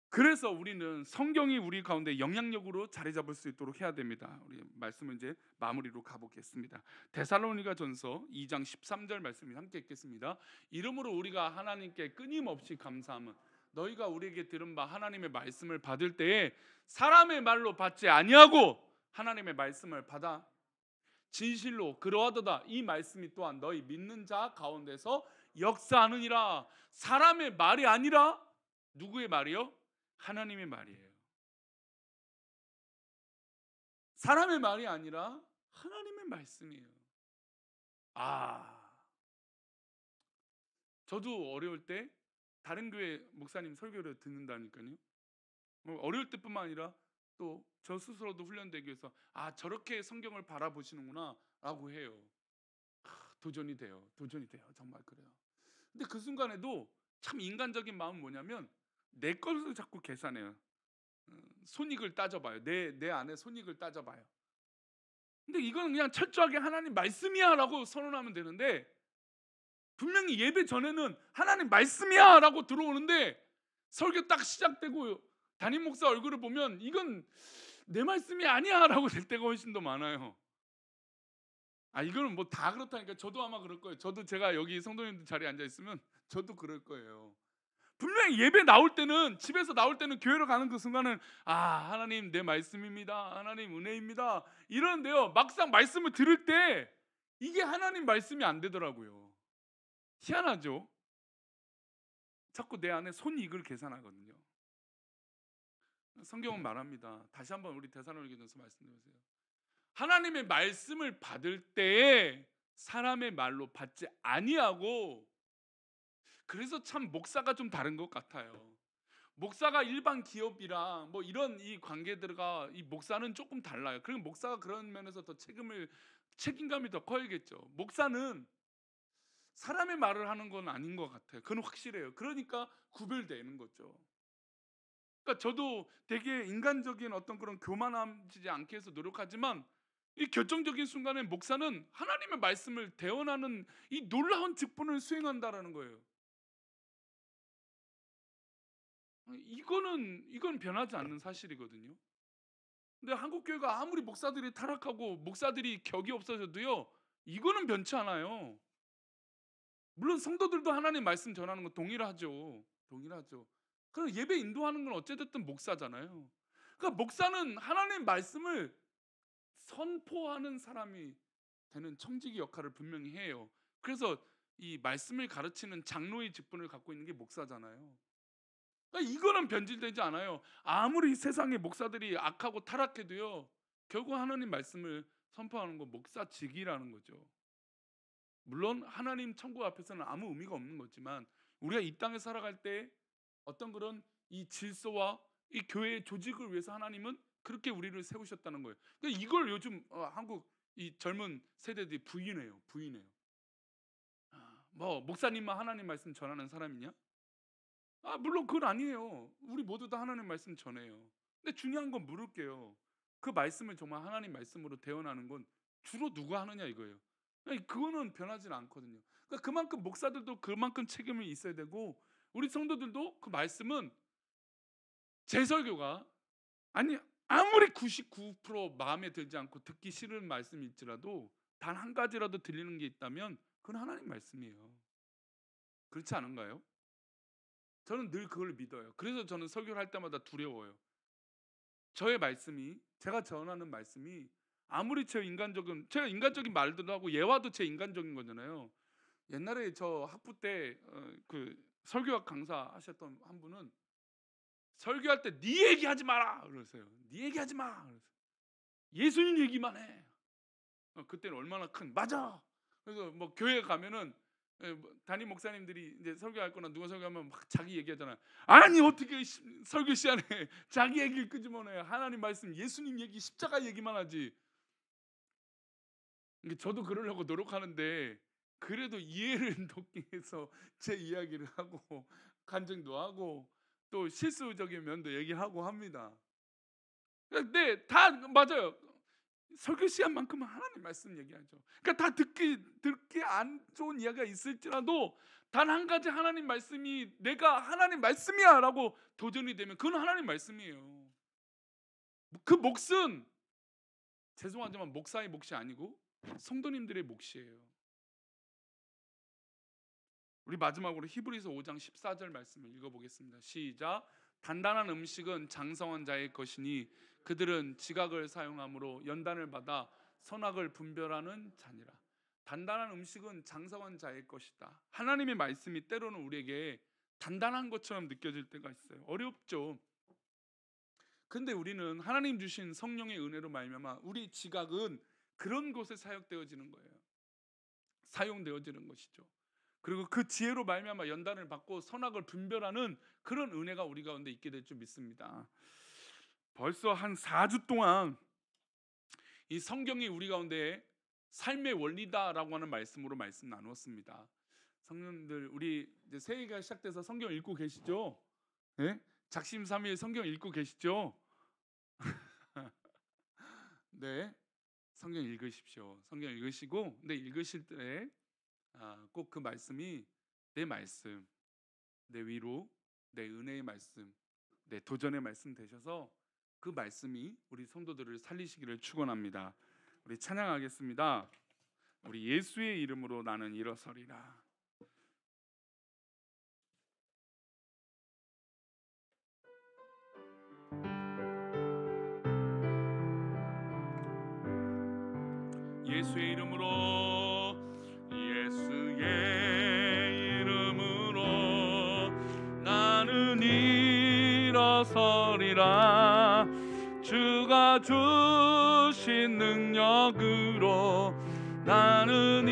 Speaker 1: 그래서 우리는 성경이 우리 가운데 영향력으로 자리 잡을 수 있도록 해야 됩니다. 우리 말씀을 이제 마무리로 가보겠습니다. 데살로니가전서 2장 13절 말씀 함께 읽겠습니다. 이러므로 우리가 하나님께 끊임없이 감사함은 너희가 우리에게 들은 바 하나님의 말씀을 받을 때에 사람의 말로 받지 아니하고 하나님의 말씀을 받아 진실로 그러하도다. 이 말씀이 또한 너희 믿는 자 가운데서 역사하느니라. 사람의 말이 아니라 누구의 말이요? 하나님의 말이에요. 사람의 말이 아니라 하나님의 말씀이에요. 저도 어려울 때 다른 교회 목사님 설교를 듣는다니까요. 어려울 때뿐만 아니라 또 저 스스로도 훈련되기 위해서 저렇게 성경을 바라보시는구나 라고 해요. 도전이 돼요. 정말 그래요. 근데 그 순간에도 참 인간적인 마음은 뭐냐면 내 것을 자꾸 계산해요. 손익을 따져봐요. 내 안에 손익을 따져봐요. 근데 이건 그냥 철저하게 하나님 말씀이야 라고 선언하면 되는데, 분명히 예배 전에는 하나님 말씀이야 라고 들어오는데 설교 딱 시작되고 담임 목사 얼굴을 보면 이건 내 말씀이 아니야 라고 될 때가 훨씬 더 많아요. 이거는 뭐 다 그렇다니까. 저도 아마 그럴 거예요. 저도 제가 여기 성도님들 자리에 앉아 있으면 저도 그럴 거예요. 분명히 예배 나올 때는, 집에서 나올 때는, 교회로 가는 그 순간은 하나님 내 말씀입니다, 하나님 은혜입니다 이러는데요, 막상 말씀을 들을 때 이게 하나님 말씀이 안 되더라고요. 희한하죠? 자꾸 내 안에 손익을 계산하거든요. 성경은 말합니다. 다시 한번 우리 데살로니가전서 말씀드리세요. 하나님의 말씀을 받을 때에 사람의 말로 받지 아니하고, 그래서 참 목사가 좀 다른 것 같아요. 목사가 일반 기업이랑 뭐 이런 이 관계들과 이 목사는 조금 달라요. 그리고 목사가 그런 면에서 더 책임감이 더 커야겠죠. 목사는 사람의 말을 하는 건 아닌 것 같아요. 그건 확실해요. 그러니까 구별되는 거죠. 그러니까 저도 되게 인간적인 어떤 그런 교만하지 않게 해서 노력하지만 이 결정적인 순간에 목사는 하나님의 말씀을 대언하는 이 놀라운 직분을 수행한다라는 거예요. 이건 변하지 않는 사실이거든요. 근데 한국 교회가 아무리 목사들이 타락하고 목사들이 격이 없어져도요, 이거는 변치 않아요. 물론 성도들도 하나님 말씀 전하는 건 동일하죠. 그럼 예배 인도하는 건 어찌됐든 목사잖아요. 그러니까 목사는 하나님 말씀을 선포하는 사람이 되는 청지기 역할을 분명히 해요. 그래서 이 말씀을 가르치는 장로의 직분을 갖고 있는 게 목사잖아요. 그러니까 이거는 변질되지 않아요. 아무리 세상의 목사들이 악하고 타락해도요, 결국 하나님 말씀을 선포하는 건 목사직이라는 거죠. 물론 하나님 천국 앞에서는 아무 의미가 없는 거지만 우리가 이 땅에 살아갈 때 어떤 그런 이 질서와 이 교회의 조직을 위해서 하나님은 그렇게 우리를 세우셨다는 거예요. 그러니까 이걸 요즘 한국 이 젊은 세대들이 부인해요. 뭐 목사님만 하나님 말씀 전하는 사람이냐? 물론 그건 아니에요. 우리 모두 다 하나님 말씀 전해요. 근데 중요한 건 물을게요. 그 말씀을 정말 하나님 말씀으로 대언하는 건 주로 누가 하느냐 이거예요. 그거는 변하지는 않거든요. 그러니까 그만큼 목사들도 그만큼 책임이 있어야 되고, 우리 성도들도 그 말씀은 제 설교가 아무리 99% 마음에 들지 않고 듣기 싫은 말씀일지라도 단 한 가지라도 들리는 게 있다면 그건 하나님 말씀이에요. 그렇지 않은가요? 저는 늘 그걸 믿어요. 그래서 저는 설교를 할 때마다 두려워요. 저의 말씀이, 제가 전하는 말씀이 아무리 제가 인간적인 말도 하고 예화도 제 인간적인 거잖아요. 옛날에 저 학부 때 그 설교학 강사 하셨던 한 분은 설교할 때 네 얘기하지 마라 그러세요. 네 얘기하지 마. 예수님 얘기만 해. 그때는 얼마나 큰 맞아. 그래서 뭐 교회 가면은 담임 목사님들이 이제 설교할 거나 누가 설교하면 막 자기 얘기하잖아요. 아니 어떻게 설교 시간에 자기 얘기를 끄집어내요. 하나님 말씀, 예수님 얘기, 십자가 얘기만 하지. 저도 그러려고 노력하는데 그래도 이해를 돕기 위해서 제 이야기를 하고 간증도 하고 또 실수적인 면도 얘기하고 합니다. 근데 다 맞아요. 설교 시간만큼은 하나님 말씀 얘기하죠. 그러니까 다 듣기 안 좋은 이야기가 있을지라도 단 한 가지 하나님 말씀이 내가 하나님 말씀이야라고 도전이 되면 그건 하나님 말씀이에요. 그 몫은 죄송하지만 목사의 몫이 아니고 성도님들의 몫이에요. 우리 마지막으로 히브리서 5장 14절 말씀을 읽어보겠습니다. 시작. 단단한 음식은 장성한 자의 것이니 그들은 지각을 사용함으로 연단을 받아 선악을 분별하는 자니라. 단단한 음식은 장성한 자의 것이다. 하나님의 말씀이 때로는 우리에게 단단한 것처럼 느껴질 때가 있어요. 어렵죠. 근데 우리는 하나님 주신 성령의 은혜로 말미암아 우리 지각은 그런 곳에 사용되어지는 거예요. 사용되어지는 것이죠. 그리고 그 지혜로 말미암아 연단을 받고 선악을 분별하는 그런 은혜가 우리 가운데 있게 될 줄 믿습니다. 벌써 한 4주 동안 이 성경이 우리 가운데 삶의 원리다라고 하는 말씀으로 말씀 나누었습니다. 성령님들 우리 이제 새해가 시작돼서 성경 읽고 계시죠? 네? 작심삼일 성경 읽고 계시죠? 네, 성경 읽으십시오. 성경 읽으시고 근데 읽으실 때 꼭 그 말씀이 내 말씀, 내 위로, 내 은혜의 말씀, 내 도전의 말씀 되셔서 그 말씀이 우리 성도들을 살리시기를 축원합니다. 우리 찬양하겠습니다. 우리 예수의 이름으로 나는 일어서리라. 예수의 이름으로, 예수의 이름으로 나는 일어서리라. 주가 주신 능력으로 나는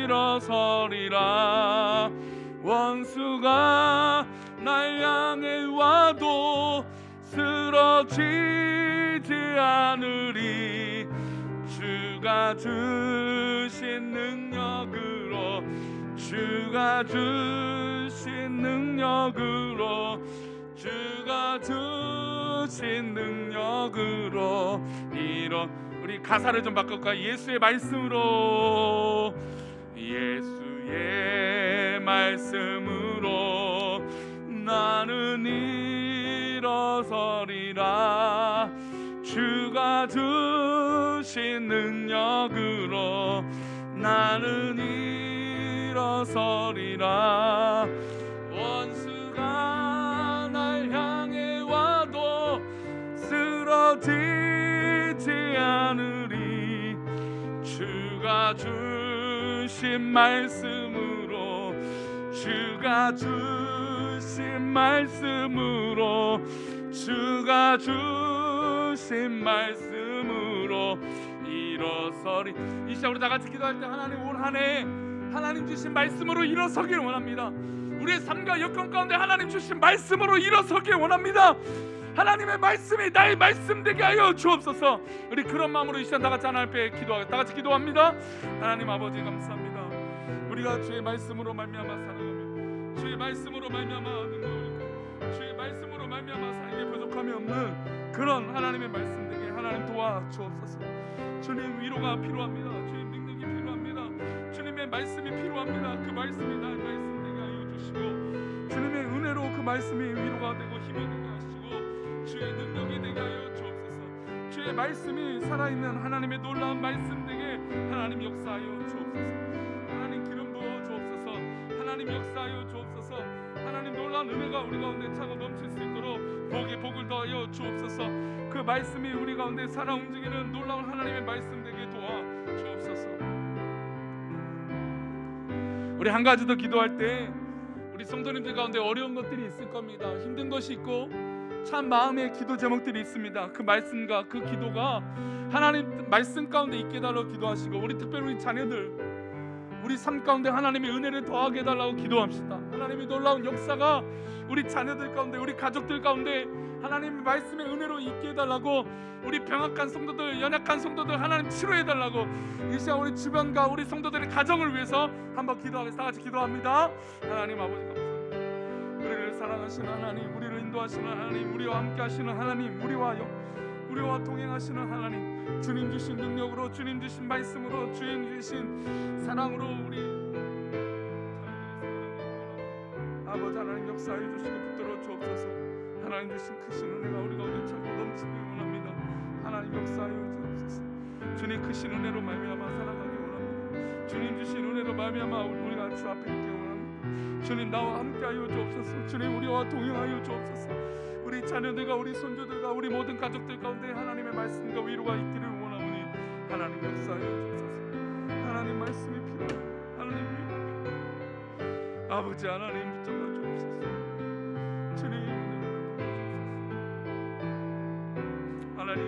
Speaker 1: 일어서리라. 원수가 날 향해 와도 쓰러지지 않으리. 주가 주신 능력으로, 주가 주신 능력으로, 주가 주신 능력으로 우리 가사를 좀 바꿀까? 예수의 말씀으로, 예수의 말씀으로 나는 일어서리라. 주가 주신 능력으로 나는 일어서리라. 원수가 날 향해 와도 쓰러지지 않으리. 주가 주신 말씀으로, 주가 주신 말씀으로, 주가 주신 말씀으로 일어서리. 이 시간 우리 다 같이 기도할 때 하나님 올 한 해 하나님 주신 말씀으로 일어서길 원합니다. 우리의 삶과 여건 가운데 하나님 주신 말씀으로 일어서길 원합니다. 하나님의 말씀이 나의 말씀 되게 하여 주옵소서. 우리 그런 마음으로 이 시간 다 같이 하나님 앞에 다 같이 기도합니다. 하나님 아버지 감사합니다. 우리가 주의 말씀으로 말미암아 살아가며, 주의 말씀으로 말미암아 능력을 있고, 주의 말씀으로 말미암아 삶에 부족함이 없는 그런 하나님의 말씀 되게 하나님 도와주옵소서. 주님 위로가 필요합니다. 주님 능력이 필요합니다. 주님의 말씀이 필요합니다. 그 말씀이 나의 말씀 되게 하여 주시고, 주님의 은혜로 그 말씀이 위로가 되고 힘이 되게 하시고, 주의 능력이 되게 하여 주옵소서. 주의 말씀이 살아있는 하나님의 놀라운 말씀 되게 하나님 역사하여 주옵소서. 하나님 기름 부어 주옵소서. 하나님 역사하여 주옵소서. 하나님 놀라운 은혜가 우리 가운데 차고 넘칠 수 있도록 복에 복을 더하여 주옵소서. 그 말씀이 우리 가운데 살아 움직이는 놀라운 하나님의 말씀 되게 도와 주옵소서. 우리 한 가지 더 기도할 때 우리 성도님들 가운데 어려운 것들이 있을 겁니다. 힘든 것이 있고 참 마음의 기도 제목들이 있습니다. 그 말씀과 그 기도가 하나님 말씀 가운데 있게 해달라고 기도하시고, 우리 특별히 우리 자녀들, 우리 삶 가운데 하나님의 은혜를 더하게 해달라고 기도합시다. 하나님의 놀라운 역사가 우리 자녀들 가운데, 우리 가족들 가운데 하나님의 말씀의 은혜로 있게 해달라고, 우리 병약한 성도들, 연약한 성도들 하나님 치료해달라고, 이 시간 우리 주변과 우리 성도들의 가정을 위해서 한번 기도하겠습니다. 다 같이 기도합니다. 하나님 아버지 감사합니다. 우리를 사랑하시는 하나님, 우리를 인도하시는 하나님, 우리와 함께 하시는 하나님, 우리와 동행하시는 하나님, 주님 주신 능력으로, 주님 주신 말씀으로, 주님 주신 사랑으로 우리 아버지 하나님 역사해 주시고 붙들어 주옵소서. 하나님 주신 크신 은혜가 우리 가운데 차고 넘치기 원합니다. 하나님 역사해 주옵소서. 주님 크신 은혜로 말미암아 살아가기 원합니다. 주님 주신 은혜로 말미암아 우리가 주 앞에 있기 원합니다. 주님 나와 함께하여 주옵소서. 주님 우리와 동행하여 주옵소서. 우리 자녀들과 우리 손주들과 우리 모든 가족들 가운데 하나님의 말씀과 위로가 있기를 원하오니 하나님 역사하여 주옵소서. 하나님 말씀이 필요합니다. 하나님 위로, 아버지 하나님 붙잡아 주옵소서. 주님 은혜를 베풀어 주옵소서. 하나님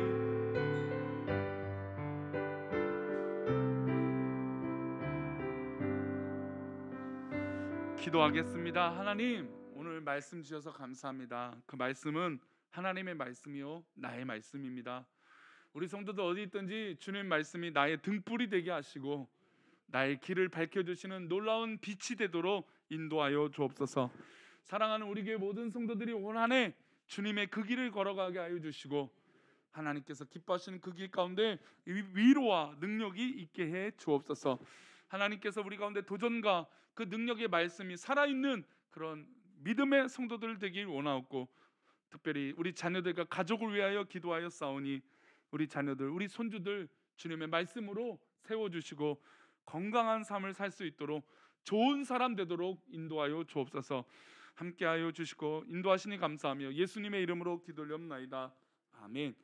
Speaker 1: 기도하겠습니다. 하나님 오늘 말씀 주셔서 감사합니다. 그 말씀은 하나님의 말씀이요 나의 말씀입니다. 우리 성도들 어디 있든지 주님 말씀이 나의 등불이 되게 하시고 나의 길을 밝혀주시는 놀라운 빛이 되도록 인도하여 주옵소서. 사랑하는 우리 교회 모든 성도들이 올 한 해 주님의 그 길을 걸어가게 하여 주시고, 하나님께서 기뻐하시는 그 길 가운데 위로와 능력이 있게 해 주옵소서. 하나님께서 우리 가운데 도전과 그 능력의 말씀이 살아있는 그런 믿음의 성도들 되길 원하옵고, 특별히 우리 자녀들과 가족을 위하여 기도하여 싸우니 우리 자녀들, 우리 손주들 주님의 말씀으로 세워주시고 건강한 삶을 살 수 있도록 좋은 사람 되도록 인도하여 주옵소서. 함께하여 주시고 인도하시니 감사하며 예수님의 이름으로 기도올리옵나이다. 아멘.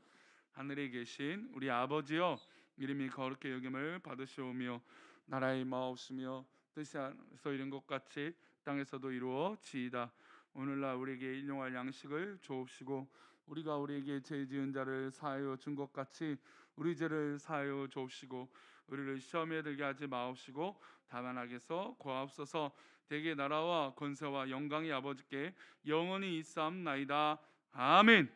Speaker 1: 하늘에 계신 우리 아버지여, 이름이 거룩히 여김을 받으시오며 나라의 마옵시며 뜻이 하늘에서 이룬 것 같이 땅에서도 이루어지이다. 오늘날 우리에게 일용할 양식을 주옵시고 우리가 우리에게 죄 지은 자를 사하여 준 것 같이 우리 죄를 사하여 주옵시고 우리를 시험에 들게 하지 마옵시고 다만 악에서 구하옵소서. 대개 나라와 권세와 영광이 아버지께 영원히 있사옵나이다. 아멘.